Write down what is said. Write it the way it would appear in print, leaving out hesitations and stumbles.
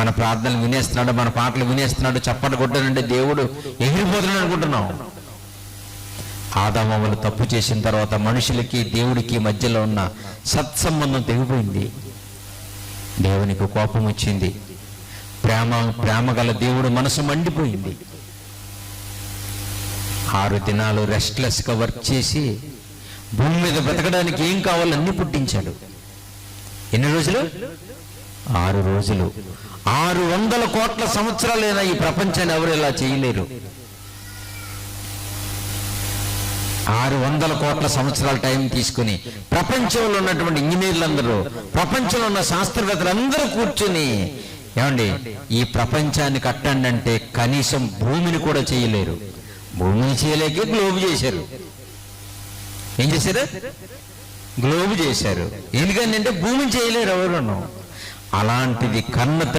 మన ప్రార్థనలు వినేస్తున్నాడు, మన పాటలు వినేస్తున్నాడు, చప్పట్లు కొట్టానంటే దేవుడు ఎగిరిపోతున్నాడు అనుకుంటున్నాం. ఆదామవ్వలు తప్పు చేసిన తర్వాత మనుషులకి దేవుడికి మధ్యలో ఉన్న సత్సంబంధం తెగిపోయింది. దేవునికి కోపం వచ్చింది. ప్రేమ గల దేవుడు మనసు మండిపోయింది. 6 దినాలు రెస్ట్లెస్గా వర్క్ చేసి భూమి మీద బ్రతకడానికి ఏం కావాలో అన్ని పుట్టించాడు. ఎన్ని రోజులు? 6 రోజులు. 600 కోట్ల సంవత్సరాలైనా ఈ ప్రపంచాన్ని ఎవరు ఇలా చేయలేరు. 600 కోట్ల సంవత్సరాల టైం తీసుకుని ప్రపంచంలో ఉన్నటువంటి ఇంజనీర్లందరూ, ప్రపంచంలో ఉన్న శాస్త్రవేత్తలందరూ కూర్చుని, ఏమండి ఈ ప్రపంచాన్ని కట్టండి అంటే కనీసం భూమిని కూడా చేయలేరు. భూమిని చేయలేక గ్లోబ్ చేశారు. ఏం చేశారు? గ్లోబ్ చేశారు. ఎందుకంటే భూమిని చేయలేరు ఎవరు. అలాంటిది కన్న